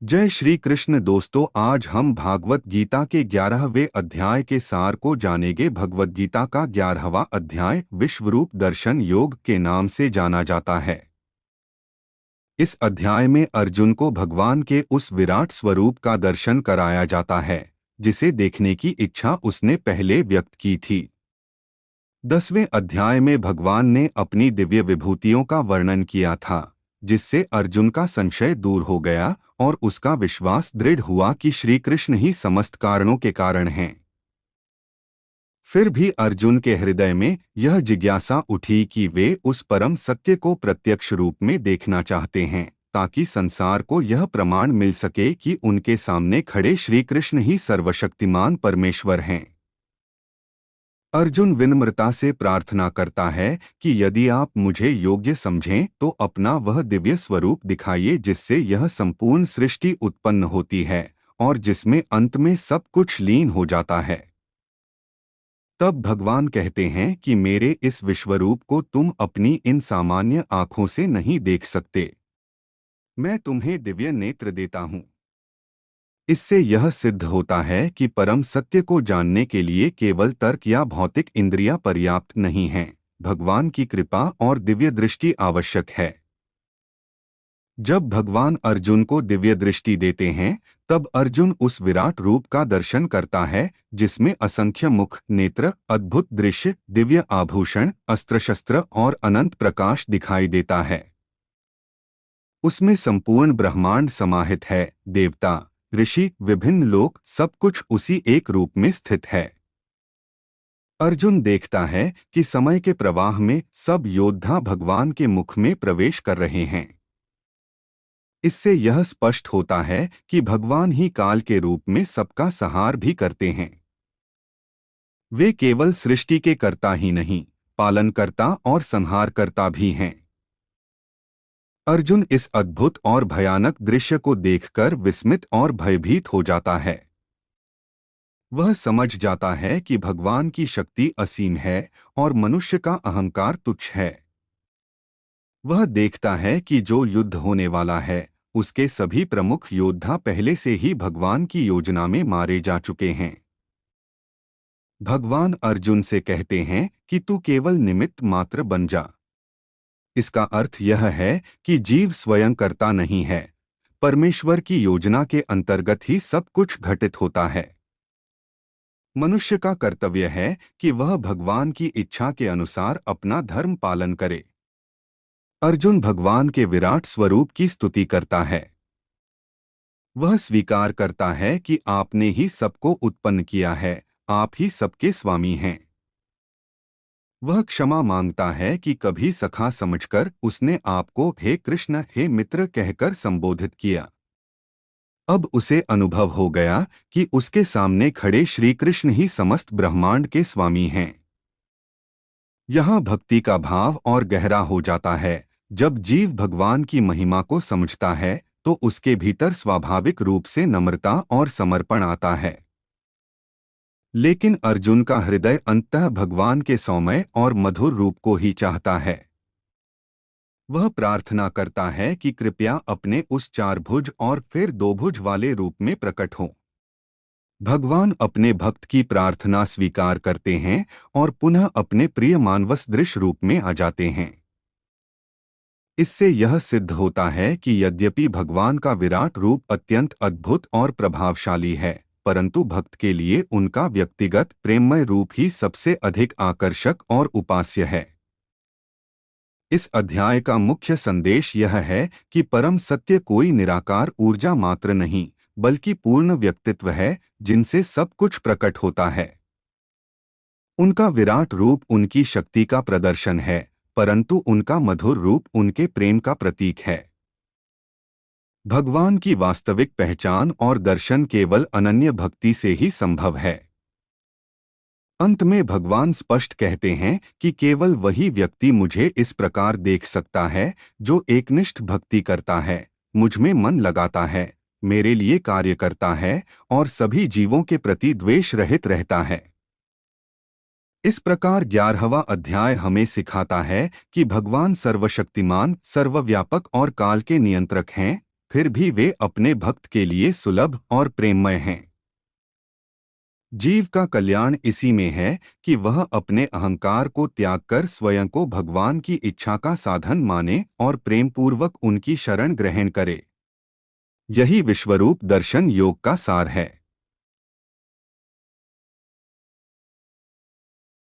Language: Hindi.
जय श्री कृष्ण दोस्तों, आज हम भागवत गीता के 11वें अध्याय के सार को जानेंगे। भगवत गीता का 11वां अध्याय विश्वरूप दर्शन योग के नाम से जाना जाता है। इस अध्याय में अर्जुन को भगवान के उस विराट स्वरूप का दर्शन कराया जाता है जिसे देखने की इच्छा उसने पहले व्यक्त की थी। 10वें अध्याय में भगवान ने अपनी दिव्य विभूतियों का वर्णन किया था, जिससे अर्जुन का संशय दूर हो गया और उसका विश्वास दृढ़ हुआ कि श्री कृष्ण ही समस्त कारणों के कारण हैं। फिर भी अर्जुन के हृदय में यह जिज्ञासा उठी कि वे उस परम सत्य को प्रत्यक्ष रूप में देखना चाहते हैं, ताकि संसार को यह प्रमाण मिल सके कि उनके सामने खड़े श्री कृष्ण ही सर्वशक्तिमान परमेश्वर हैं। अर्जुन विनम्रता से प्रार्थना करता है कि यदि आप मुझे योग्य समझें तो अपना वह दिव्य स्वरूप दिखाइए जिससे यह संपूर्ण सृष्टि उत्पन्न होती है और जिसमें अंत में सब कुछ लीन हो जाता है। तब भगवान कहते हैं कि मेरे इस विश्वरूप को तुम अपनी इन सामान्य आँखों से नहीं देख सकते। मैं तुम्हें दिव्य नेत्र देता हूँ। इससे यह सिद्ध होता है कि परम सत्य को जानने के लिए केवल तर्क या भौतिक इंद्रियां पर्याप्त नहीं हैं, भगवान की कृपा और दिव्य दृष्टि आवश्यक है। जब भगवान अर्जुन को दिव्य दृष्टि देते हैं, तब अर्जुन उस विराट रूप का दर्शन करता है जिसमें असंख्य मुख, नेत्र, अद्भुत दृश्य, दिव्य आभूषण, अस्त्र शस्त्र और अनंत प्रकाश दिखाई देता है। उसमें संपूर्ण ब्रह्मांड समाहित है, देवता, ऋषि, विभिन्न लोक, सब कुछ उसी एक रूप में स्थित है। अर्जुन देखता है कि समय के प्रवाह में सब योद्धा भगवान के मुख में प्रवेश कर रहे हैं। इससे यह स्पष्ट होता है कि भगवान ही काल के रूप में सबका संहार भी करते हैं। वे केवल सृष्टि के कर्ता ही नहीं, पालनकर्ता और संहारकर्ता भी हैं। अर्जुन इस अद्भुत और भयानक दृश्य को देखकर विस्मित और भयभीत हो जाता है। वह समझ जाता है कि भगवान की शक्ति असीम है और मनुष्य का अहंकार तुच्छ है। वह देखता है कि जो युद्ध होने वाला है उसके सभी प्रमुख योद्धा पहले से ही भगवान की योजना में मारे जा चुके हैं। भगवान अर्जुन से कहते हैं कि तू केवल निमित्त मात्र बन जा। इसका अर्थ यह है कि जीव स्वयं करता नहीं है, परमेश्वर की योजना के अंतर्गत ही सब कुछ घटित होता है। मनुष्य का कर्तव्य है कि वह भगवान की इच्छा के अनुसार अपना धर्म पालन करे। अर्जुन भगवान के विराट स्वरूप की स्तुति करता है। वह स्वीकार करता है कि आपने ही सबको उत्पन्न किया है, आप ही सबके स्वामी हैं। वह क्षमा मांगता है कि कभी सखा समझकर उसने आपको हे कृष्ण, हे मित्र कहकर संबोधित किया। अब उसे अनुभव हो गया कि उसके सामने खड़े श्री कृष्ण ही समस्त ब्रह्मांड के स्वामी हैं। यहाँ भक्ति का भाव और गहरा हो जाता है। जब जीव भगवान की महिमा को समझता है तो उसके भीतर स्वाभाविक रूप से नम्रता और समर्पण आता है। लेकिन अर्जुन का हृदय अंततः भगवान के सौम्य और मधुर रूप को ही चाहता है। वह प्रार्थना करता है कि कृपया अपने उस चारभुज और फिर दोभुज वाले रूप में प्रकट हों। भगवान अपने भक्त की प्रार्थना स्वीकार करते हैं और पुनः अपने प्रिय मानवस दृश्य रूप में आ जाते हैं। इससे यह सिद्ध होता है कि यद्यपि भगवान का विराट रूप अत्यंत अद्भुत और प्रभावशाली है, परंतु भक्त के लिए उनका व्यक्तिगत प्रेममय रूप ही सबसे अधिक आकर्षक और उपास्य है। इस अध्याय का मुख्य संदेश यह है कि परम सत्य कोई निराकार ऊर्जा मात्र नहीं, बल्कि पूर्ण व्यक्तित्व है जिनसे सब कुछ प्रकट होता है। उनका विराट रूप उनकी शक्ति का प्रदर्शन है, परंतु उनका मधुर रूप उनके प्रेम का प्रतीक है। भगवान की वास्तविक पहचान और दर्शन केवल अनन्य भक्ति से ही संभव है। अंत में भगवान स्पष्ट कहते हैं कि केवल वही व्यक्ति मुझे इस प्रकार देख सकता है जो एकनिष्ठ भक्ति करता है, मुझमें मन लगाता है, मेरे लिए कार्य करता है और सभी जीवों के प्रति द्वेष रहित रहता है। इस प्रकार 11वां अध्याय हमें सिखाता है कि भगवान सर्वशक्तिमान, सर्वव्यापक और काल के नियंत्रक हैं। फिर भी वे अपने भक्त के लिए सुलभ और प्रेममय हैं। जीव का कल्याण इसी में है कि वह अपने अहंकार को त्याग कर स्वयं को भगवान की इच्छा का साधन माने और प्रेमपूर्वक उनकी शरण ग्रहण करे। यही विश्वरूप दर्शन योग का सार है।